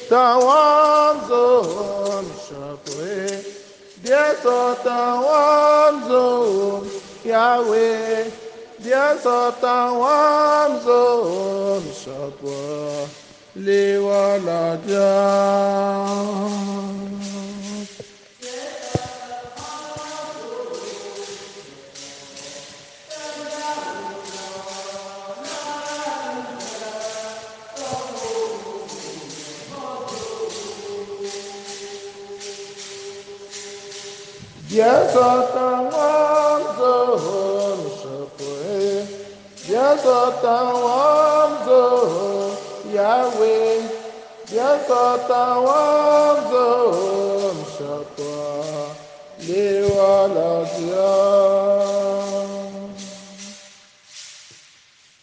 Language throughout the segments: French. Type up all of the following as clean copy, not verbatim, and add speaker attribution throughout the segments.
Speaker 1: Tawamzum Shakwe, Dieso Tawamzum Yahweh, Dieso Tawamzum Shakwe, Liwaladia. Yasatawamzum Shakwe, Yasatawamzum Yahweh, Yasatawamzum Shakwe, Liwaladia.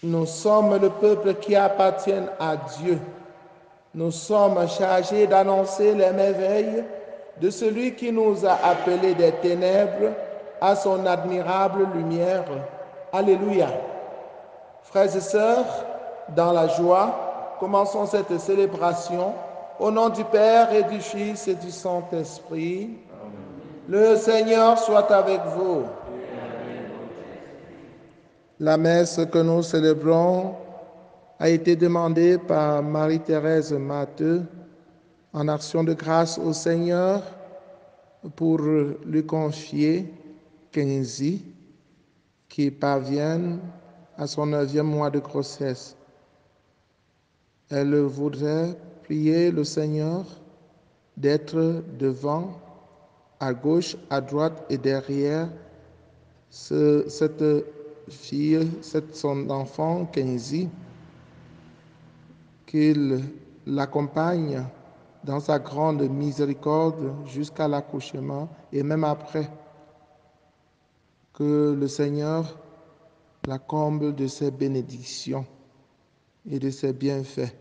Speaker 1: Nous sommes le peuple qui appartient à Dieu. Nous sommes chargés d'annoncer les merveilles de celui qui nous a appelés des ténèbres à son admirable lumière. Alléluia. Frères et sœurs, dans la joie, commençons cette célébration au nom du Père et du Fils et du Saint-Esprit. Le Seigneur soit avec vous. La messe que nous célébrons a été demandée par Marie-Thérèse Matteux en action de grâce au Seigneur pour lui confier Kenzie qui parvient à son 9e mois de grossesse. Elle voudrait prier le Seigneur d'être devant, à gauche, à droite et derrière cette fille, son enfant Kenzie, qu'il l'accompagne dans sa grande miséricorde jusqu'à l'accouchement et même après, que le Seigneur la comble de ses bénédictions et de ses bienfaits.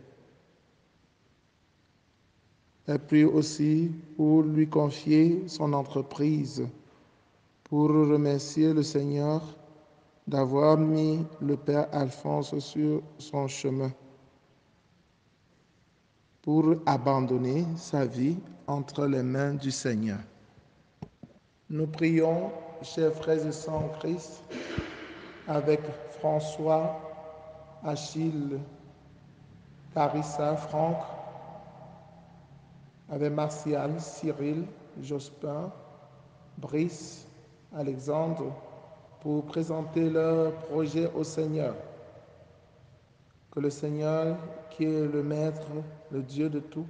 Speaker 1: Elle prie aussi pour lui confier son entreprise, pour remercier le Seigneur d'avoir mis le Père Alphonse sur son chemin, pour abandonner sa vie entre les mains du Seigneur. Nous prions, chers frères et sœurs en Christ, avec François, Achille, Carissa, Franck, avec Martial, Cyril, Jospin, Brice, Alexandre, pour présenter leur projet au Seigneur. Que le Seigneur, qui est le Maître, le Dieu de tout,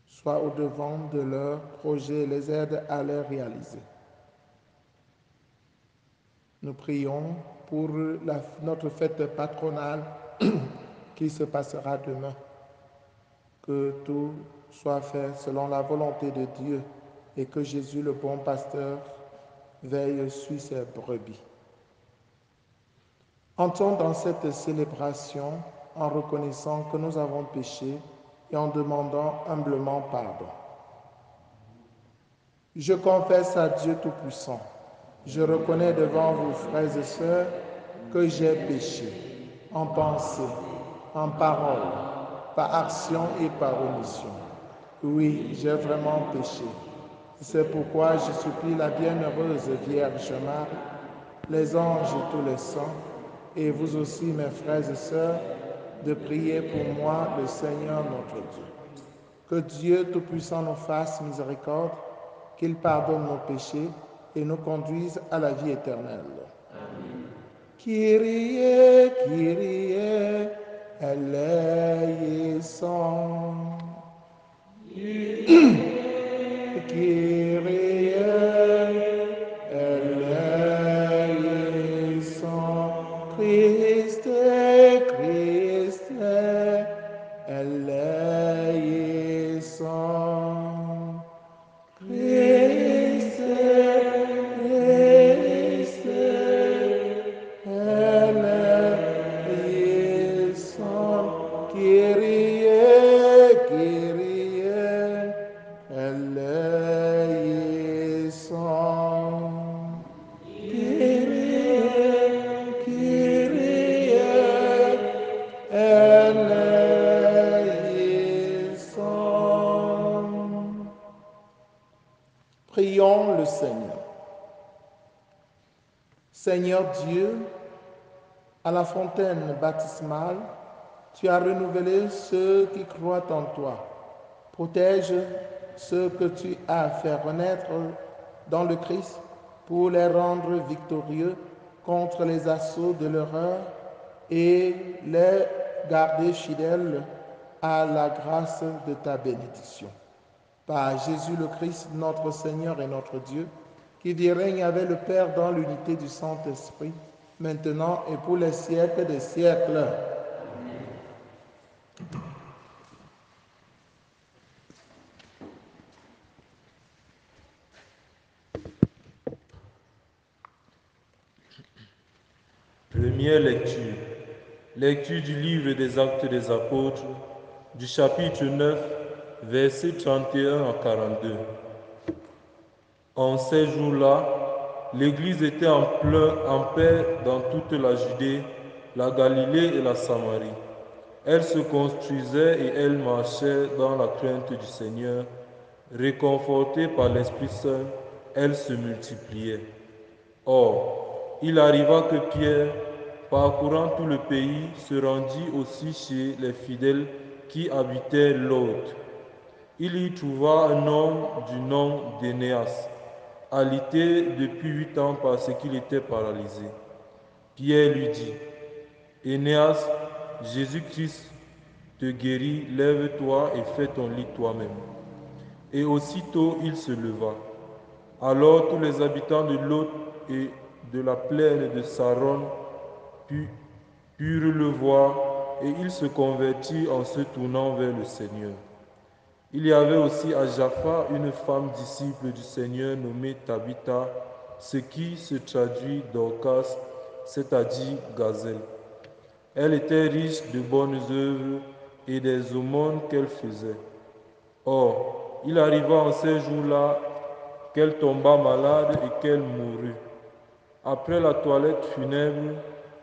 Speaker 1: soit au-devant de leurs projets et les aide à les réaliser. Nous prions pour notre fête patronale qui se passera demain. Que tout soit fait selon la volonté de Dieu et que Jésus, le bon pasteur, veille sur ses brebis. Entrons dans cette célébration en reconnaissant que nous avons péché et en demandant humblement pardon. Je confesse à Dieu Tout-Puissant, je reconnais devant vous, frères et sœurs, que j'ai péché en pensée, en parole, par action et par omission. Oui, j'ai vraiment péché. C'est pourquoi je supplie la bienheureuse Vierge Marie, les anges et tous les saints, et vous aussi, mes frères et sœurs, de prier pour moi, le Seigneur notre Dieu. Que Dieu Tout-Puissant nous fasse miséricorde, qu'il pardonne nos péchés et nous conduise à la vie éternelle. Amen. Kyrie, Kyrie, eleison. Kyrie, eleison. Christe, Christe, eleison. Christe, Christe, eleison. Kyrie, Kyrie, eleison. Kyrie, Kyrie, eleison. Prions le Seigneur. Seigneur Dieu, à la fontaine baptismale, tu as renouvelé ceux qui croient en toi. Protège ceux que tu as fait renaître dans le Christ pour les rendre victorieux contre les assauts de l'erreur et les garder fidèles à la grâce de ta bénédiction. Par Jésus le Christ, notre Seigneur et notre Dieu, qui vit et règne avec le Père dans l'unité du Saint-Esprit, maintenant et pour les siècles des siècles.
Speaker 2: Première lecture. Lecture du livre des Actes des Apôtres, du chapitre 9, versets 31 à 42. En ces jours-là, l'Église était en paix dans toute la Judée, la Galilée et la Samarie. Elle se construisait et elle marchait dans la crainte du Seigneur. Réconfortée par l'Esprit Saint, elle se multipliait. Or, il arriva que Pierre, parcourant tout le pays, se rendit aussi chez les fidèles qui habitaient Lod. Il y trouva un homme du nom d'Énéas, alité depuis 8 ans parce qu'il était paralysé. Pierre lui dit, Énéas, Jésus-Christ te guérit, lève-toi et fais ton lit toi-même. Et aussitôt il se leva. Alors tous les habitants de Lod et de la plaine de Saron purent le voir, et il se convertit en se tournant vers le Seigneur. Il y avait aussi à Jaffa une femme disciple du Seigneur nommée Tabitha, ce qui se traduit Dorcas, c'est-à-dire gazelle. Elle était riche de bonnes œuvres et des aumônes qu'elle faisait. Or, il arriva en ces jours-là qu'elle tomba malade et qu'elle mourut. Après la toilette funèbre,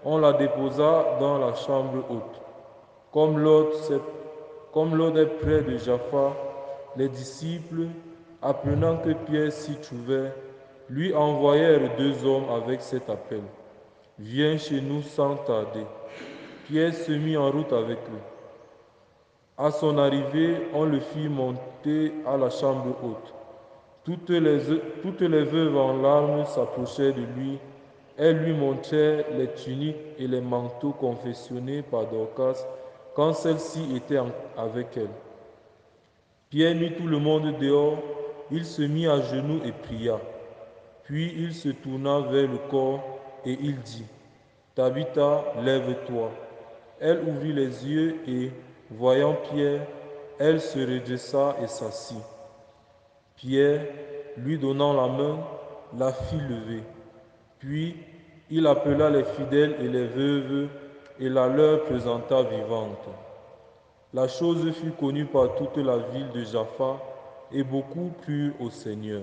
Speaker 2: on la déposa dans la chambre haute. Comme Lod est près de Jaffa, les disciples, apprenant que Pierre s'y trouvait, lui envoyèrent 2 hommes avec cet appel. Viens chez nous sans tarder. Pierre se mit en route avec eux. À son arrivée, on le fit monter à la chambre haute. Toutes les veuves en larmes s'approchaient de lui. Elles lui montraient les tuniques et les manteaux confectionnés par Dorcas quand celle-ci était avec elle. Pierre mit tout le monde dehors, il se mit à genoux et pria. Puis il se tourna vers le corps et il dit, Tabitha, lève-toi. Elle ouvrit les yeux et, voyant Pierre, elle se redressa et s'assit. Pierre, lui donnant la main, la fit lever. Puis il appela les fidèles et les veuves et la leur présenta vivante. La chose fut connue par toute la ville de Jaffa et beaucoup crurent au Seigneur.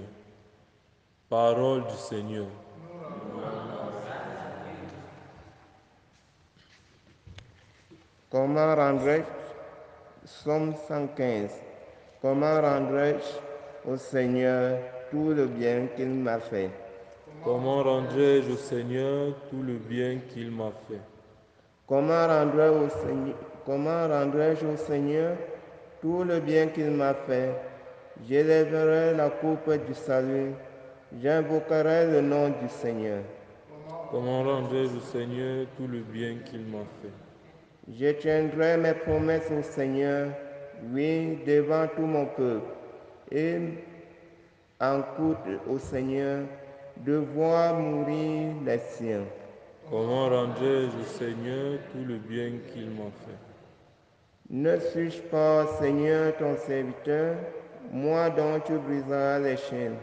Speaker 2: Parole du Seigneur.
Speaker 3: Comment rendrai-je, Psaume 115, comment rendrai-je au Seigneur tout le bien qu'il m'a fait?
Speaker 2: Comment rendrai-je au Seigneur tout le bien qu'il m'a fait?
Speaker 3: Comment rendrai-je au Seigneur tout le bien qu'il m'a fait? J'élèverai la coupe du salut, j'invoquerai le nom du Seigneur.
Speaker 2: Comment rendrai-je au Seigneur tout le bien qu'il m'a fait?
Speaker 3: Je tiendrai mes promesses au Seigneur, oui, devant tout mon peuple, et en écoute au Seigneur de voir mourir les siens.
Speaker 2: Comment rendrai-je au Seigneur tout le bien qu'il m'a fait?
Speaker 3: Ne suis-je pas, Seigneur, ton serviteur, moi dont tu briseras les chaînes?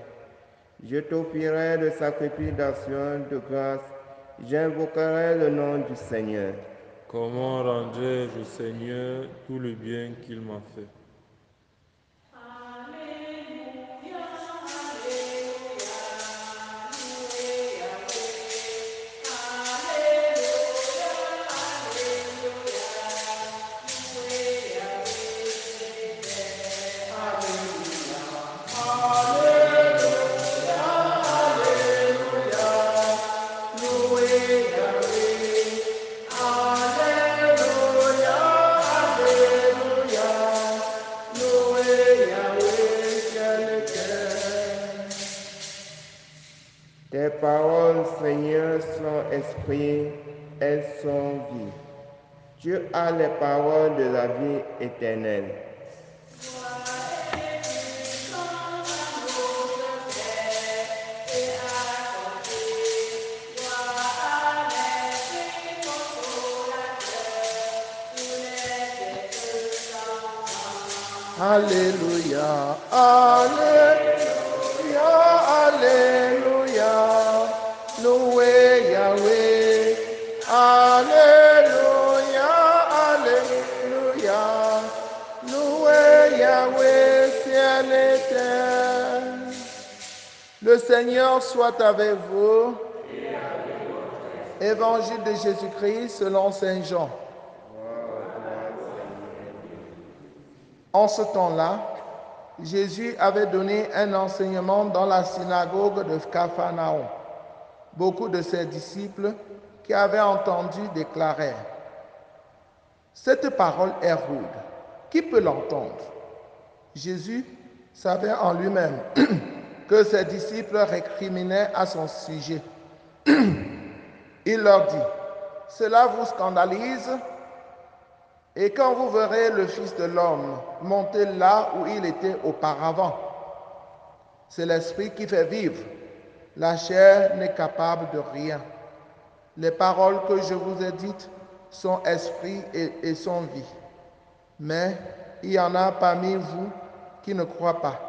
Speaker 3: Je t'offrirai le sacrifice d'action de grâce, j'invoquerai le nom du Seigneur.
Speaker 2: Comment rendrai-je au Seigneur tout le bien qu'il m'a fait?
Speaker 3: paroles, Seigneur, sont esprit, elles sont vie. Tu as les paroles de la vie éternelle.
Speaker 1: Alléluia, Alléluia, Alléluia, loué Yahweh, Alléluia, Alléluia, loué Yahweh, ciel et terre. Le Seigneur soit avec vous. Évangile de Jésus-Christ selon Saint Jean. En ce temps-là, Jésus avait donné un enseignement dans la synagogue de Capharnaüm. Beaucoup de ses disciples qui avaient entendu déclarèrent: cette parole est rude, qui peut l'entendre? Jésus savait en lui-même que ses disciples récriminaient à son sujet. Il leur dit: cela vous scandalise? Et quand vous verrez le Fils de l'homme monter là où il était auparavant, c'est l'Esprit qui fait vivre. La chair n'est capable de rien. Les paroles que je vous ai dites sont esprit et sont vie. Mais il y en a parmi vous qui ne croient pas.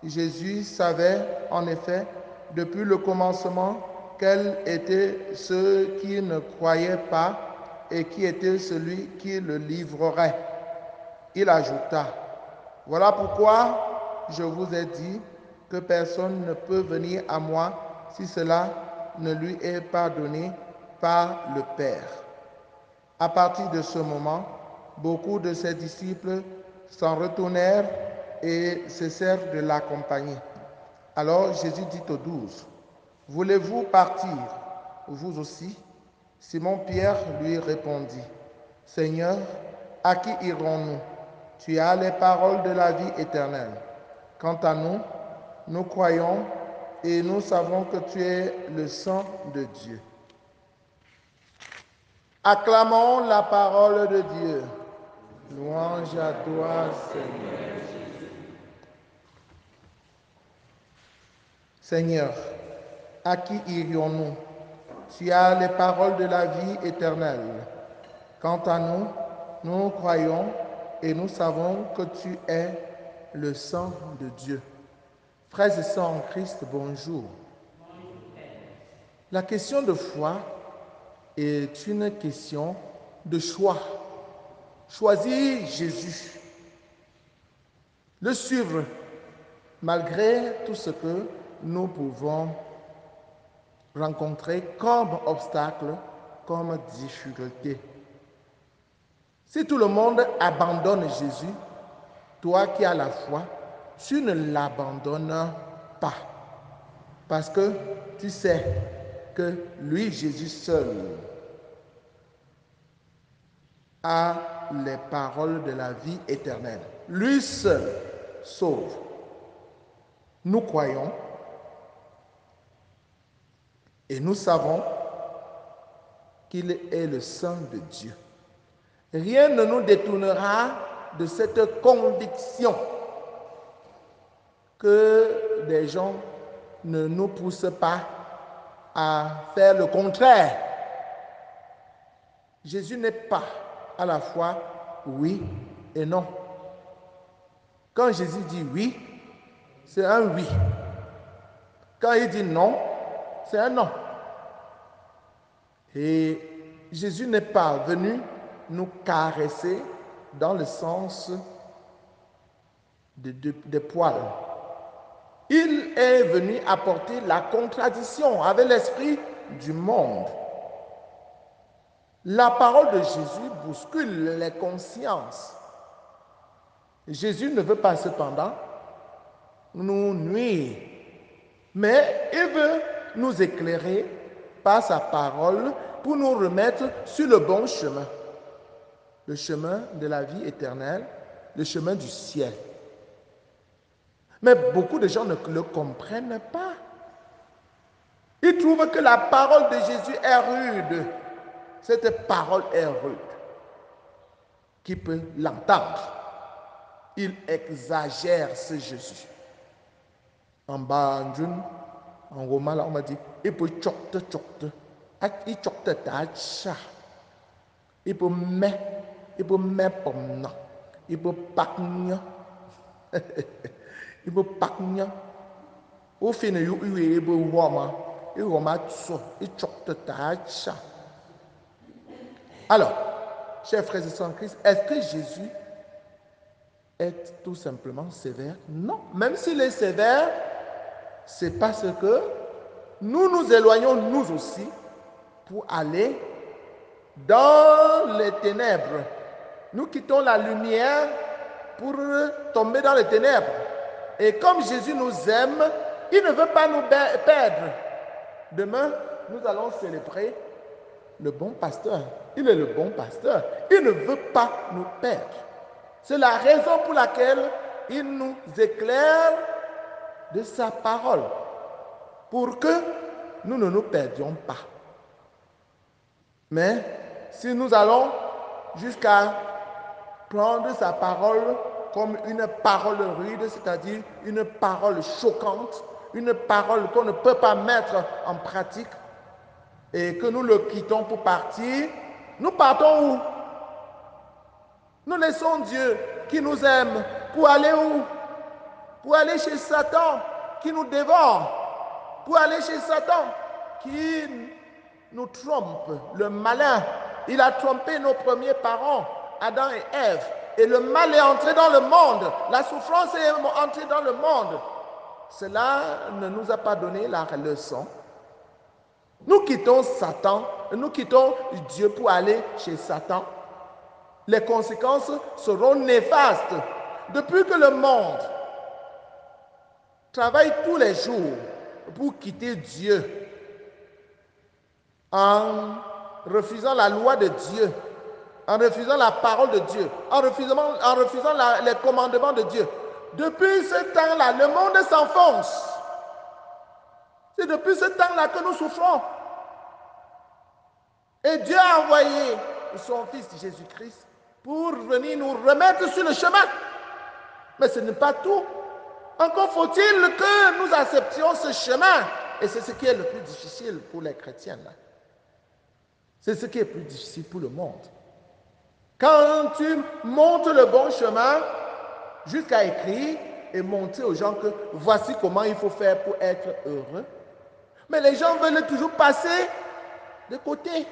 Speaker 1: Jésus savait en effet depuis le commencement quels étaient ceux qui ne croyaient pas et qui était celui qui le livrerait. Il ajouta: voilà pourquoi je vous ai dit que personne ne peut venir à moi si cela ne lui est pas donné par le Père. À partir de ce moment, beaucoup de ses disciples s'en retournèrent et cessèrent de l'accompagner. Alors Jésus dit aux 12: voulez-vous partir, vous aussi? Simon-Pierre lui répondit: Seigneur, à qui irons-nous? Tu as les paroles de la vie éternelle. Quant à nous, nous croyons et nous savons que tu es le Saint de Dieu. Acclamons la parole de Dieu. Louange à toi, Seigneur Jésus. Seigneur, à qui irions-nous? Tu as les paroles de la vie éternelle. Quant à nous, nous croyons et nous savons que tu es le Saint de Dieu. Frères et sœurs en Christ, bonjour. La question de foi est une question de choix. Choisir Jésus, le suivre malgré tout ce que nous pouvons rencontrer comme obstacle, comme difficulté. Si tout le monde abandonne Jésus, toi qui as la foi, tu ne l'abandonnes pas. Parce que tu sais que lui, Jésus seul, a les paroles de la vie éternelle. Lui seul sauve. Nous croyons et nous savons qu'il est le Saint de Dieu. Rien ne nous détournera de cette conviction que des gens ne nous poussent pas à faire le contraire. Jésus n'est pas à la fois oui et non. Quand Jésus dit oui, c'est un oui. Quand il dit non, c'est un non. Et Jésus n'est pas venu nous caresser dans le sens des poils. Il est venu apporter la contradiction avec l'esprit du monde. La parole de Jésus bouscule les consciences. Jésus ne veut pas cependant nous nuire, mais il veut nous éclairer par sa parole pour nous remettre sur le bon chemin, le chemin de la vie éternelle, le chemin du ciel. Mais beaucoup de gens ne le comprennent pas. Il trouve que la parole de Jésus est rude. Cette parole est rude. Qui peut l'entendre? Il exagère ce Jésus. En bas, en roman, là, on m'a dit, il peut chocte. Il chocte ta cha. Il peut mettre comme non. Il peut pas il peut pas au fin il peut roma. Il roma il chocte ta cha. Alors, chers frères et sœurs en Christ, est-ce que Jésus est tout simplement sévère? Non. Même s'il est sévère, c'est parce que nous nous éloignons nous aussi pour aller dans les ténèbres. Nous quittons la lumière pour tomber dans les ténèbres. Et comme Jésus nous aime, il ne veut pas nous perdre. Demain, nous allons célébrer le bon pasteur. Il est le bon pasteur. Il ne veut pas nous perdre. C'est la raison pour laquelle il nous éclaire de sa parole, pour que nous ne nous perdions pas. Mais si nous allons jusqu'à prendre sa parole comme une parole rude, c'est-à-dire une parole choquante, une parole qu'on ne peut pas mettre en pratique, et que nous le quittons pour partir, nous partons où? Nous laissons Dieu qui nous aime pour aller où? Pour aller chez Satan qui nous dévore, pour aller chez Satan qui nous trompe, le malin. Il a trompé nos premiers parents, Adam et Ève, et le mal est entré dans le monde, la souffrance est entrée dans le monde. Cela ne nous a pas donné la leçon. Nous quittons Satan, nous quittons Dieu pour aller chez Satan. Les conséquences seront néfastes. Depuis que le monde travaille tous les jours pour quitter Dieu, en refusant la loi de Dieu, en refusant la parole de Dieu, en refusant les commandements de Dieu. Depuis ce temps-là, le monde s'enfonce. C'est depuis ce temps-là que nous souffrons. Et Dieu a envoyé son Fils Jésus-Christ pour venir nous remettre sur le chemin. Mais ce n'est pas tout. Encore faut-il que nous acceptions ce chemin. Et c'est ce qui est le plus difficile pour les chrétiens, là. C'est ce qui est plus difficile pour le monde. Quand tu montes le bon chemin, jusqu'à écrire et montrer aux gens que voici comment il faut faire pour être heureux. Mais les gens veulent toujours passer de côté.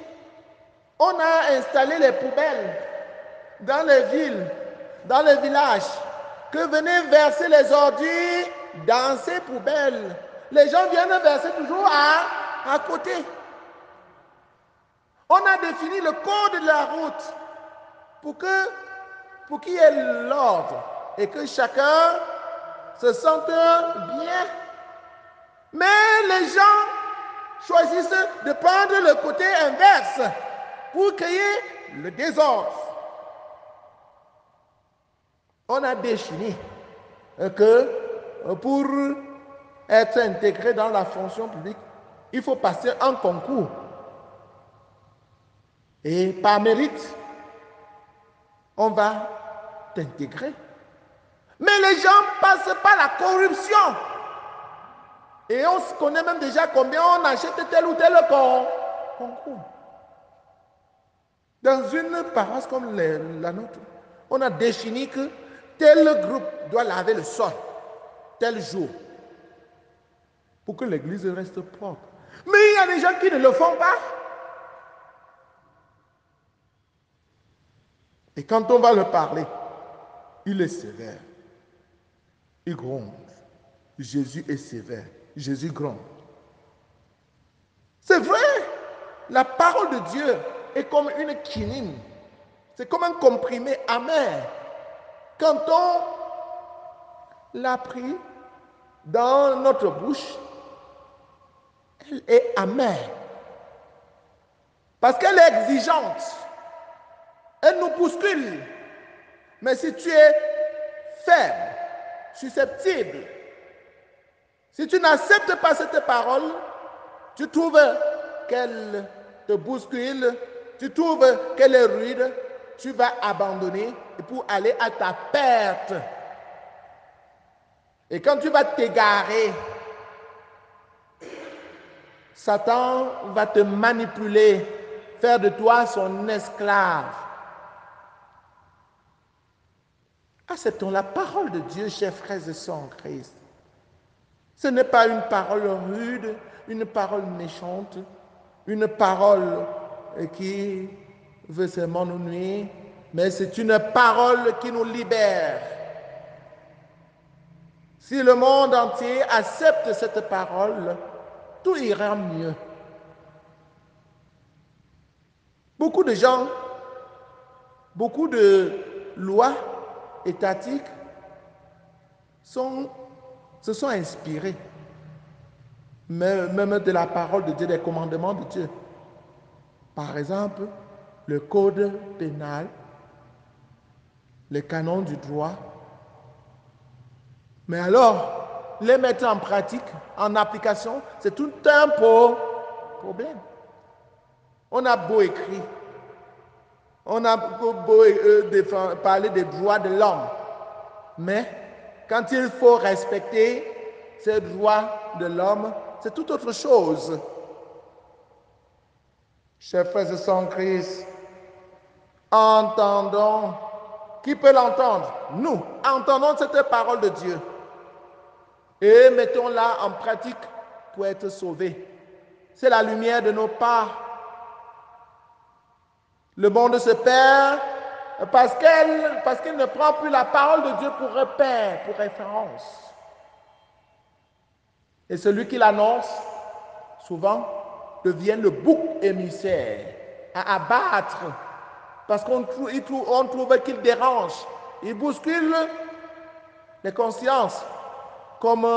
Speaker 1: On a installé les poubelles dans les villes, dans les villages, que venez verser les ordures dans ces poubelles. Les gens viennent verser toujours à côté. On a défini le code de la route pour qu'il y ait l'ordre et que chacun se sente bien. Mais les gens choisissent de prendre le côté inverse pour créer le désordre. On a défini que pour être intégré dans la fonction publique, il faut passer un concours. Et par mérite, on va t'intégrer. Mais les gens passent par la corruption. Et on se connaît même déjà combien on achète tel ou tel concours. Dans une paroisse comme la nôtre, on a défini que tel groupe doit laver le sol tel jour pour que l'église reste propre. Mais il y a des gens qui ne le font pas. Et quand on va leur parler, il est sévère. Il gronde. Jésus est sévère. Jésus gronde. C'est vrai. La parole de Dieu est comme une quinine. C'est comme un comprimé amer. Quand on l'a pris dans notre bouche, elle est amère. Parce qu'elle est exigeante. Elle nous bouscule. Mais si tu es faible, susceptible, si tu n'acceptes pas cette parole, tu trouves qu'elle te bouscule, tu trouves qu'elle est rude, tu vas abandonner pour aller à ta perte. Et quand tu vas t'égarer, Satan va te manipuler, faire de toi son esclave. Acceptons la parole de Dieu, chers frères et sœurs en Christ. Ce n'est pas une parole rude, une parole méchante, une parole qui veut seulement nous nuire, mais c'est une parole qui nous libère. Si le monde entier accepte cette parole, tout ira mieux. Beaucoup de gens, beaucoup de lois étatiques se sont inspirés même de la parole de Dieu, des commandements de Dieu. Par exemple, le code pénal, les canons du droit. Mais alors, les mettre en pratique, en application, c'est tout un problème. On a beau écrire, on a beau parler des droits de l'homme, mais quand il faut respecter ces droits de l'homme, c'est tout autre chose. Chers frères et sœurs en Christ, entendons. Qui peut l'entendre? Nous. Entendons cette parole de Dieu et mettons-la en pratique pour être sauvés. C'est la lumière de nos pas. Le monde se perd parce qu'il ne prend plus la parole de Dieu pour repère, pour référence. Et celui qui l'annonce, souvent, devient le bouc émissaire à abattre parce qu'on trouve qu'il dérange. Il bouscule les consciences, comme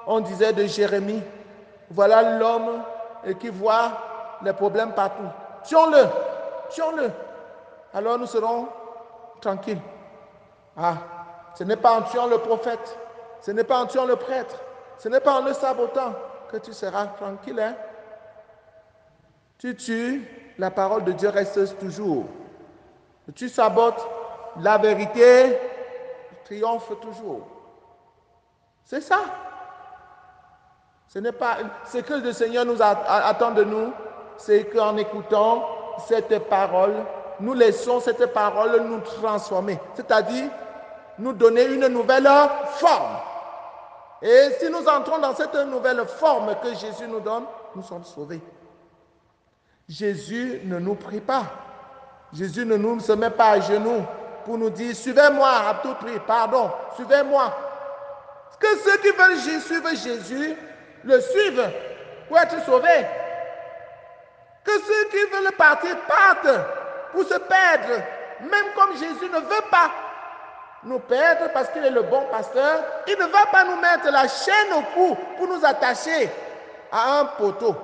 Speaker 1: on disait de Jérémie. Voilà l'homme qui voit les problèmes partout. Tuons-le, tuons-le. Alors nous serons tranquilles. Ah, ce n'est pas en tuant le prophète, ce n'est pas en tuant le prêtre, ce n'est pas en le sabotant que tu seras tranquille. Hein? Tu tues, la parole de Dieu reste toujours. Tu sabotes, la vérité triomphe toujours. C'est ça. Ce n'est pas ce que le Seigneur nous attend de nous, c'est qu'en écoutant cette parole, nous laissons cette parole nous transformer, c'est-à-dire nous donner une nouvelle forme. Et si nous entrons dans cette nouvelle forme que Jésus nous donne, nous sommes sauvés. Jésus ne nous prie pas. Jésus ne nous se met pas à genoux pour nous dire « Suivez-moi à tout prix, pardon, suivez-moi ». Que ceux qui veulent suivre Jésus le suivent pour être sauvés. Que ceux qui veulent partir partent pour se perdre, même comme Jésus ne veut pas nous perdre parce qu'il est le bon pasteur, il ne va pas nous mettre la chaîne au cou pour nous attacher à un poteau.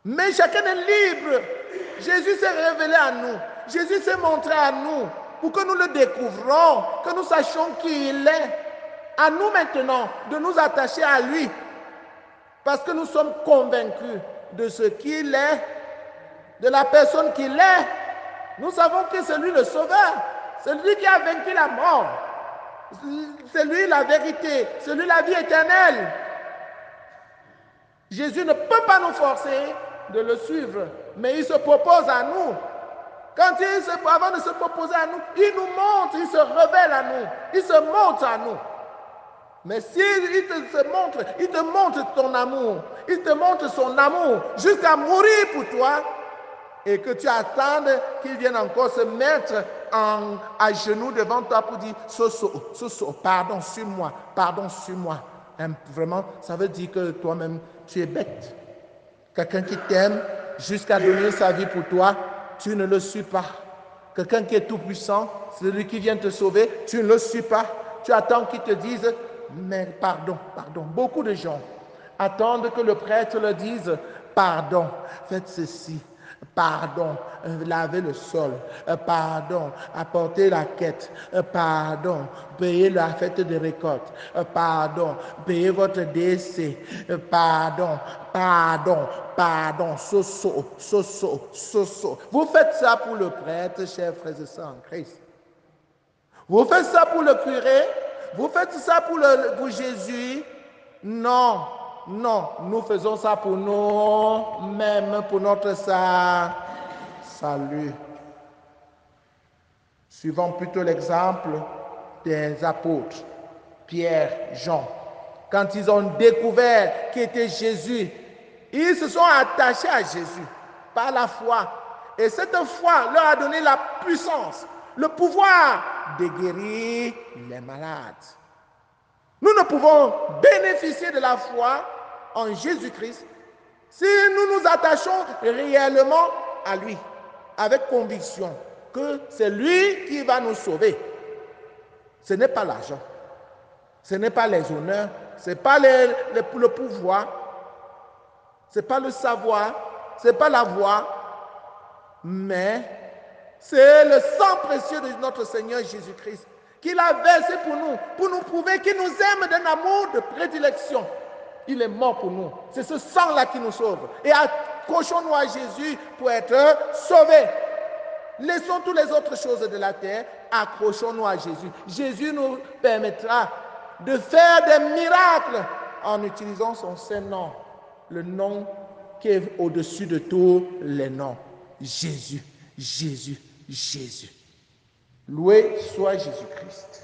Speaker 1: Mais chacun est libre. Jésus s'est révélé à nous. Jésus s'est montré à nous pour que nous le découvrons, que nous sachions qui il est. À nous maintenant de nous attacher à lui parce que nous sommes convaincus de ce qu'il est, de la personne qu'il est. Nous savons que c'est lui le sauveur, c'est lui qui a vaincu la mort, c'est lui la vérité, c'est lui la vie éternelle. Jésus ne peut pas nous forcer de le suivre, mais il se propose à nous. Avant de se proposer à nous, il nous montre, il se révèle à nous, il se montre à nous. Mais s'il te montre ton amour, il te montre son amour jusqu'à mourir pour toi et que tu attendes qu'il vienne encore se mettre à genoux devant toi pour dire Soso, pardon sur moi, pardon sur moi. Vraiment, ça veut dire que toi-même, tu es bête. Quelqu'un qui t'aime jusqu'à donner sa vie pour toi, tu ne le suis pas. Quelqu'un qui est tout puissant, celui qui vient te sauver, tu ne le suis pas. Tu attends qu'il te dise mais pardon. Beaucoup de gens attendent que le prêtre leur dise pardon, faites ceci, Pardon, laver le sol. Pardon, apporter la quête. Pardon, payer la fête de récolte. Pardon, payer votre décès. Pardon, pardon. Soso. Vous faites ça pour le prêtre, chers frères et sœurs en Christ. Vous faites ça pour le curé? Vous faites ça pour Jésus? Non, nous faisons ça pour nous-mêmes, pour notre salut. Suivons plutôt l'exemple des apôtres, Pierre, Jean. Quand ils ont découvert qui était Jésus, ils se sont attachés à Jésus par la foi. Et cette foi leur a donné la puissance, le pouvoir de guérir les malades. Nous ne pouvons bénéficier de la foi en Jésus-Christ si nous nous attachons réellement à lui, avec conviction que c'est lui qui va nous sauver. Ce n'est pas l'argent, ce n'est pas les honneurs, ce n'est pas le pouvoir, ce n'est pas le savoir, ce n'est pas la voix, mais c'est le sang précieux de notre Seigneur Jésus-Christ qu'il a versé pour nous prouver qu'il nous aime d'un amour de prédilection. Il est mort pour nous. C'est ce sang-là qui nous sauve. Et accrochons-nous à Jésus pour être sauvés. Laissons toutes les autres choses de la terre, accrochons-nous à Jésus. Jésus nous permettra de faire des miracles en utilisant son Saint-Nom, le nom qui est au-dessus de tous les noms. Jésus. Loué soit Jésus-Christ.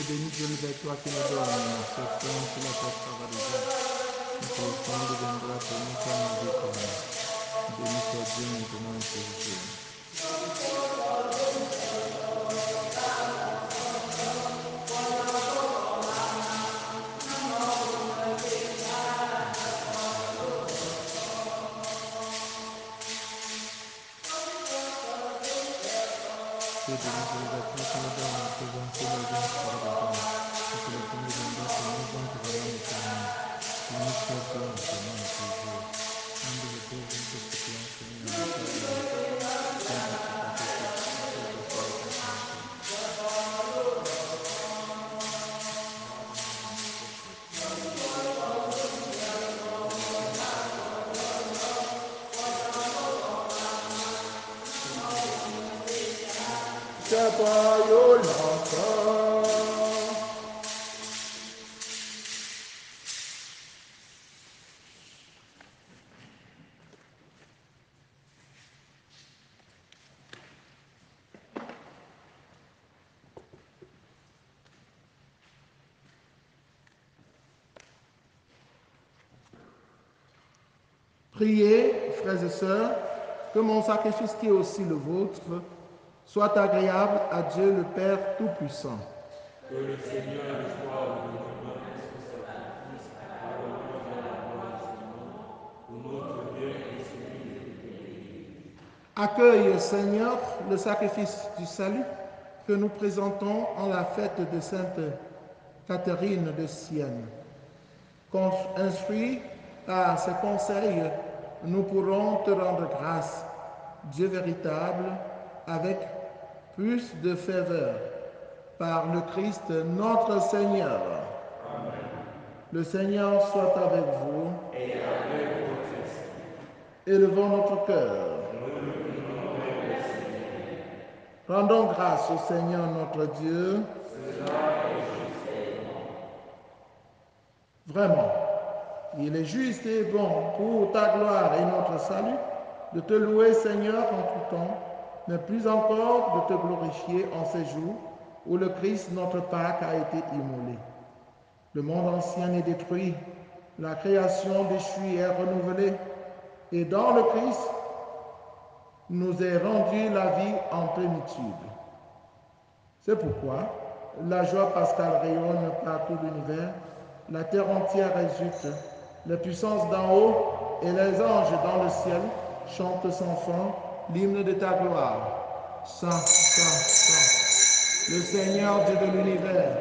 Speaker 1: Béni Dieu le Père, toi qui nous donnes ce temps sur la terre travailleuse. Notre enfant deviendra béni comme nous déclarons. Béni soit Dieu maintenant et toujours. Béni Dieu le Père, toi qui nous donnes ce temps sur la terre travailleuse. Notre enfant deviendra béni comme nous déclarons. Béni soit Dieu maintenant et toujours. Ande le Père, vous que ce plan Seigneur nous pardonne. Saint notre sacrifice, c'est ta foi et ta santé. Priez, frères et sœurs, que mon sacrifice qui est aussi le vôtre soit agréable à Dieu le Père Tout-Puissant.
Speaker 2: Que le Seigneur reçoive de nos mains ce sacrifice à l'honneur de la gloire de son nom, pour notre bien et celui de l'Église.
Speaker 1: Accueille, Seigneur, le sacrifice du salut que nous présentons en la fête de Sainte Catherine de Sienne. Instruits par ses conseils, nous pourrons te rendre grâce, Dieu véritable, avec plus de ferveur, par le Christ notre Seigneur. Amen. Le Seigneur soit avec vous. Et avec votre esprit. Élevons notre cœur. Rendons grâce au Seigneur notre Dieu. Vraiment, il est juste et bon pour ta gloire et notre salut de te louer, Seigneur, en tout temps, mais plus encore de te glorifier en ces jours où le Christ, notre Pâque, a été immolé. Le monde ancien est détruit, la création déchue est renouvelée, et dans le Christ, nous est rendue la vie en plénitude. C'est pourquoi la joie pascale rayonne par tout l'univers, la terre entière exulte, les puissances d'en haut et les anges dans le ciel chantent sans fin l'hymne de ta gloire. Saint, Saint, Saint, le Seigneur Dieu de l'univers,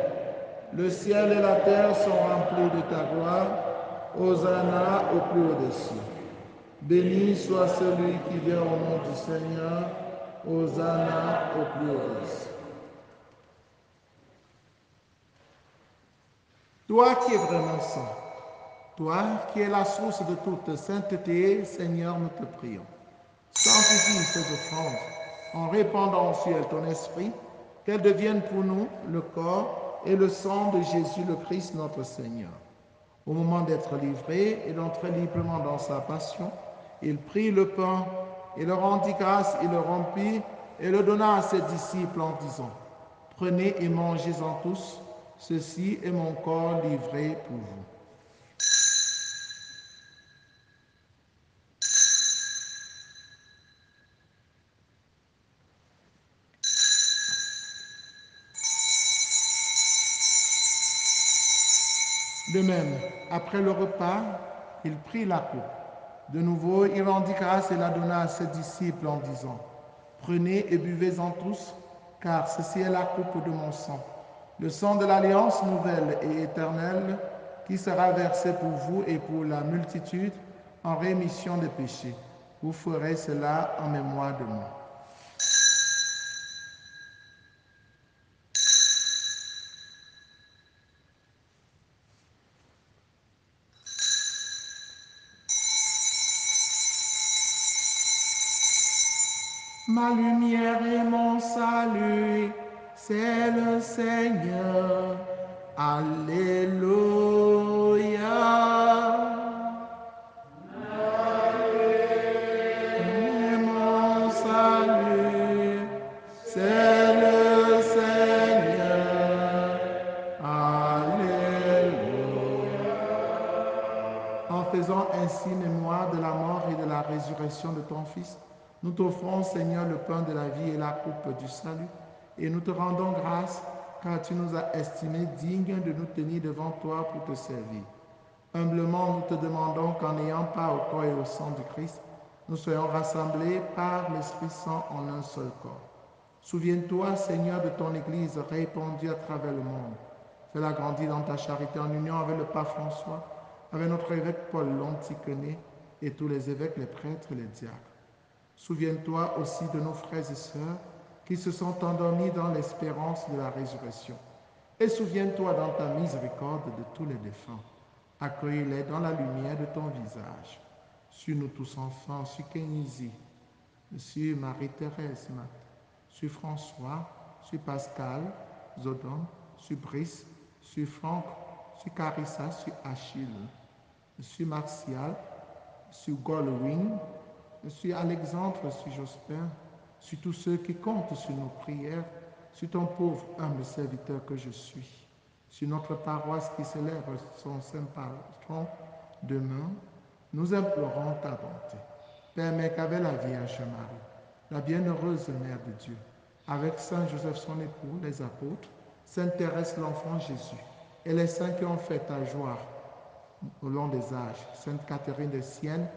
Speaker 1: le ciel et la terre sont remplis de ta gloire. Hosanna au plus au-dessus. Béni soit celui qui vient au nom du Seigneur. Hosanna au plus au-dessus. Toi qui es vraiment saint, toi qui es la source de toute sainteté, Seigneur, nous te prions. Sanctifie ces offrandes en répandant sur elles ton esprit, qu'elles deviennent pour nous le corps et le sang de Jésus le Christ notre Seigneur. Au moment d'être livré et d'entrer librement dans sa passion, il prit le pain et le rendit grâce, il le rompit et le donna à ses disciples en disant, « Prenez et mangez-en tous, ceci est mon corps livré pour vous. » De même, après le repas, il prit la coupe. De nouveau, il rendit grâce et la donna à ses disciples en disant, « Prenez et buvez-en tous, car ceci est la coupe de mon sang, le sang de l'alliance nouvelle et éternelle qui sera versé pour vous et pour la multitude en rémission des péchés. Vous ferez cela en mémoire de moi. » Ma lumière et mon salut, c'est le Seigneur. Alléluia. Et mon salut, c'est le Seigneur. Alléluia. En faisant ainsi mémoire de la mort et de la résurrection de ton Fils, nous t'offrons, Seigneur, le pain de la vie et la coupe du salut, et nous te rendons grâce, car tu nous as estimés dignes de nous tenir devant toi pour te servir. Humblement, nous te demandons qu'en n'ayant pas au corps et au sang du Christ, nous soyons rassemblés par l'Esprit Saint en un seul corps. Souviens-toi, Seigneur, de ton Église répandue à travers le monde. Fais-la grandir dans ta charité en union avec le pape François, avec notre évêque Paul Lontiquené et tous les évêques, les prêtres et les diacres. Souviens-toi aussi de nos frères et sœurs qui se sont endormis dans l'espérance de la résurrection. Et souviens-toi dans ta miséricorde de tous les défunts. Accueille-les dans la lumière de ton visage. Sur nous tous enfants, sur Kenysi, sur Marie-Thérèse, sur François, sur Pascal, Zodon, sur Brice, sur Franck, sur Carissa, sur Achille, sur Martial, sur Goldwyn, sur Alexandre, sur Jospin, sur tous ceux qui comptent sur nos prières, sur ton pauvre, humble serviteur que je suis, sur notre paroisse qui célèbre son saint patron demain, nous implorons ta bonté. Permets qu'avec la Vierge Marie, la bienheureuse Mère de Dieu, avec Saint Joseph son époux, les apôtres, Sainte Thérèse l'enfant Jésus, et les saints qui ont fait ta joie au long des âges, Sainte Catherine de Sienne,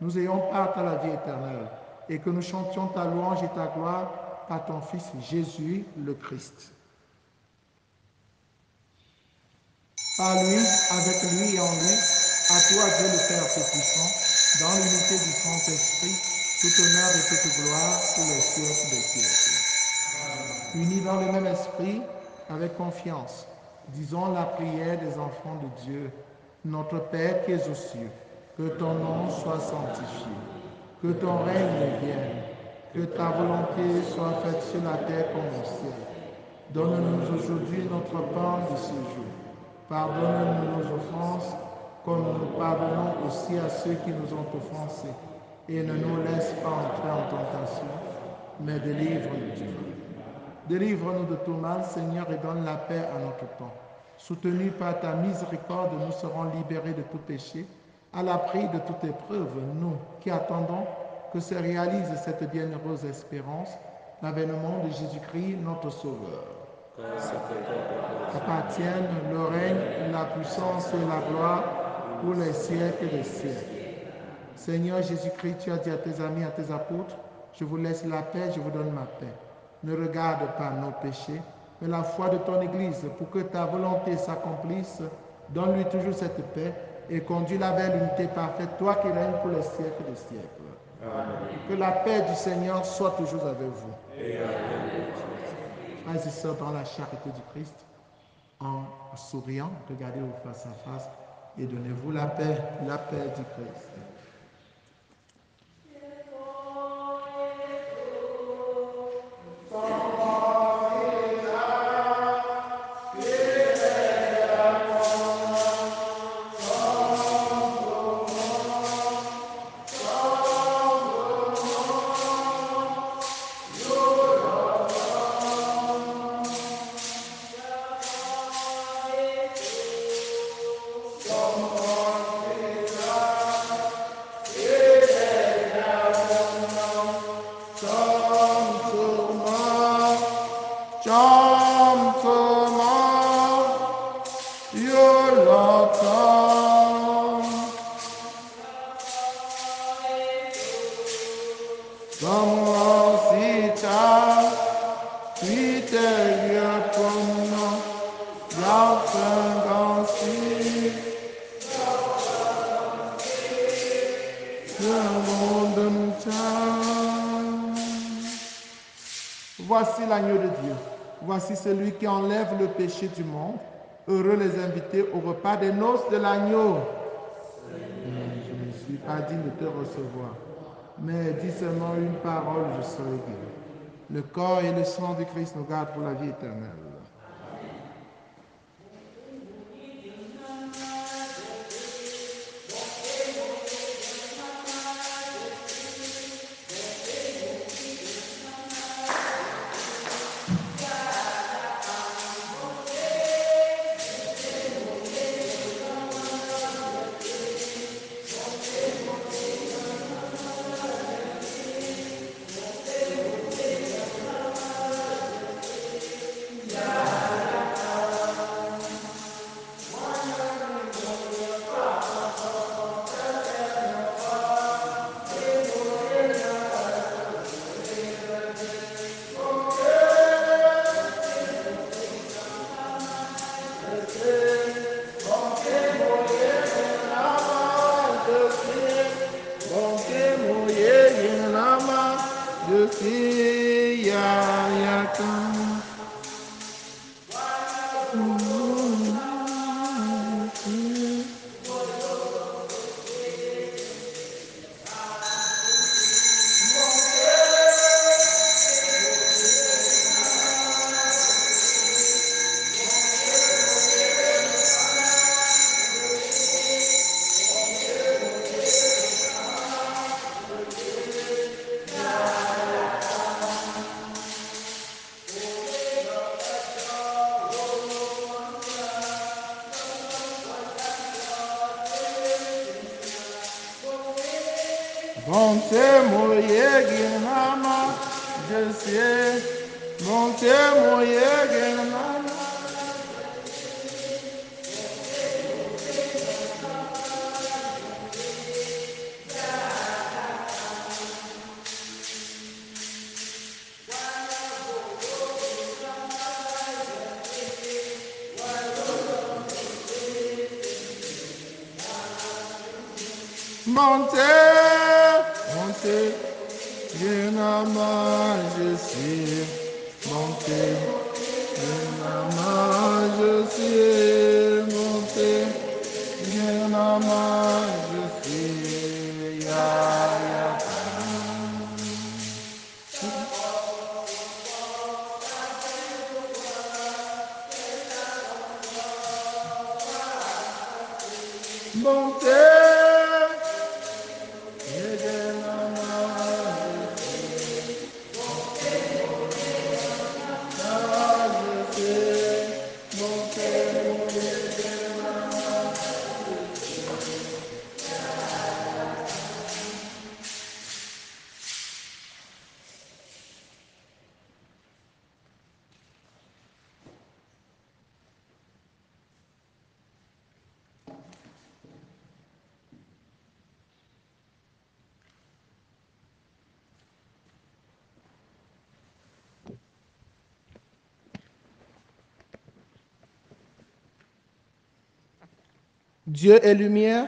Speaker 1: nous ayons part à la vie éternelle, et que nous chantions ta louange et ta gloire par ton Fils Jésus le Christ. Par lui, avec lui et en lui, à toi Dieu le Père Tout-Puissant, dans l'unité du Saint-Esprit, tout honneur et toute gloire pour les siècles des siècles. Unis dans le même esprit, avec confiance, disons la prière des enfants de Dieu. Notre Père qui es aux cieux, que ton nom soit sanctifié, que ton règne vienne, que ta volonté soit faite sur la terre comme au ciel. Donne-nous aujourd'hui notre pain de ce jour. Pardonne-nous nos offenses, comme nous pardonnons aussi à ceux qui nous ont offensés. Et ne nous laisse pas entrer en tentation, mais délivre-nous du mal. Délivre-nous de tout mal, Seigneur, et donne la paix à notre temps. Soutenus par ta miséricorde, nous serons libérés de tout péché, à l'abri de toute épreuve, nous qui attendons que se réalise cette bienheureuse espérance, l'avènement de Jésus-Christ, notre Sauveur. Appartiennent le règne, la puissance et la gloire pour les siècles des siècles. Seigneur Jésus-Christ, tu as dit à tes amis, à tes apôtres, je vous laisse la paix, je vous donne ma paix. Ne regarde pas nos péchés, mais la foi de ton Église, pour que ta volonté s'accomplisse. Donne-lui toujours cette paix et conduis-la vers l'unité parfaite, toi qui règnes pour les siècles des siècles. Amen. Que la paix du Seigneur soit toujours avec vous. Frères et sœurs, dans la charité du Christ, en souriant, regardez-vous face à face et donnez-vous la paix du Christ. Voici l'agneau de Dieu. Voici celui qui enlève le péché du monde. Heureux les invités au repas des noces de l'agneau. Je ne suis pas digne de te recevoir, mais dis seulement une parole, je serai guéri. Le corps et le sang du Christ nous gardent pour la vie éternelle. Bonté moyeginama, je sais. Bonté moyeginama. Montez, montez, je ma majesté. Montez, je ma majesté. Montez, je ma majesté. Dieu est lumière.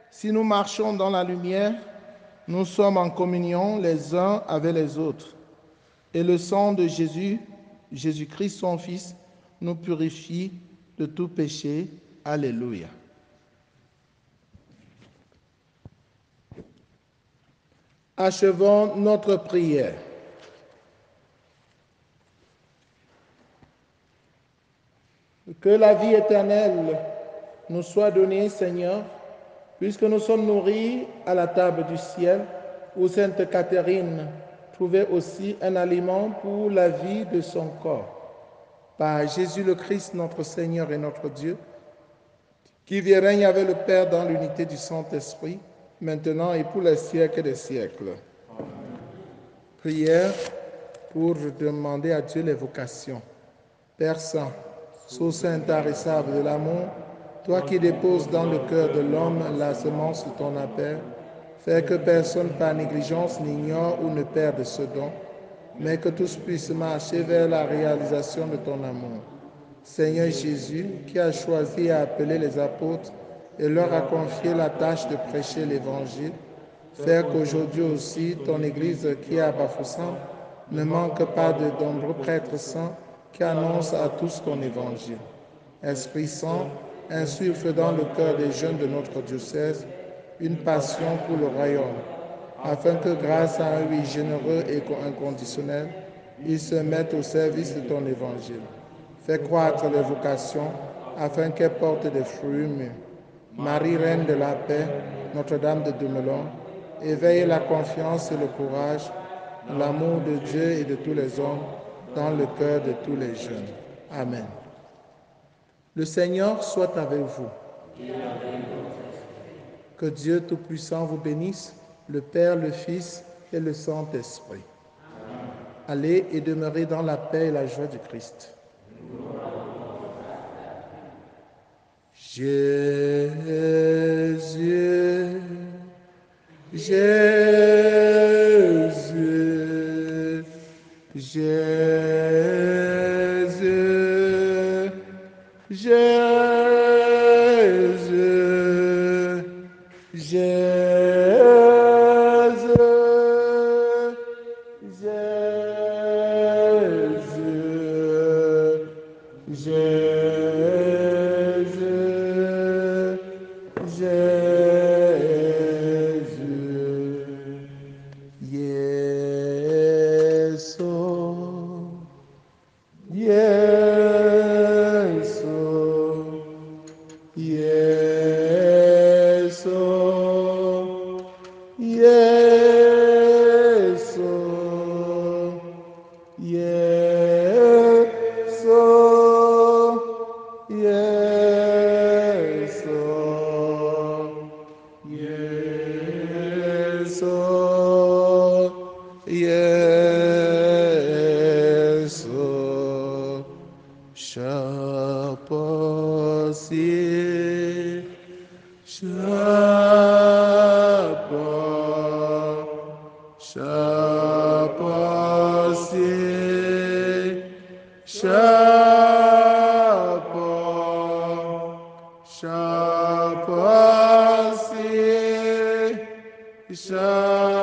Speaker 1: Si nous marchons dans la lumière, nous sommes en communion les uns avec les autres. Et le sang de Jésus-Christ, son Fils, nous purifie de tout péché. Alléluia. Achevons notre prière. Que la vie éternelle nous soit donnée, Seigneur, puisque nous sommes nourris à la table du ciel, où Sainte Catherine trouvait aussi un aliment pour la vie de son corps. Par Jésus le Christ, notre Seigneur et notre Dieu, qui vit et règne avec le Père dans l'unité du Saint-Esprit, maintenant et pour les siècles des siècles. Prière pour demander à Dieu les vocations. Père Saint, source intarissable de l'amour, toi qui déposes dans le cœur de l'homme la semence de ton appel, fais que personne par négligence n'ignore ou ne perde ce don, mais que tous puissent marcher vers la réalisation de ton amour. Seigneur Jésus, qui a choisi et appelé les apôtres et leur a confié la tâche de prêcher l'Évangile, fais qu'aujourd'hui aussi ton Église qui est à Bafoussam ne manque pas de nombreux prêtres saints qui annoncent à tous ton Évangile. Esprit Saint, insuffle dans le cœur des jeunes de notre diocèse une passion pour le royaume, afin que grâce à un oui généreux et inconditionnel, ils se mettent au service de ton Évangile. Fais croître les vocations afin qu'elles portent des fruits mûrs. Marie, Reine de la paix, Notre-Dame de Dumelon, éveille la confiance et le courage, l'amour de Dieu et de tous les hommes dans le cœur de tous les jeunes. Amen. Le Seigneur soit avec vous. Que Dieu Tout-Puissant vous bénisse, le Père, le Fils et le Saint-Esprit. Allez et demeurez dans la paix et la joie du Christ. Jésus, Jésus, Jésus, Jésus, Jésus, Jésus, Jésus, Shall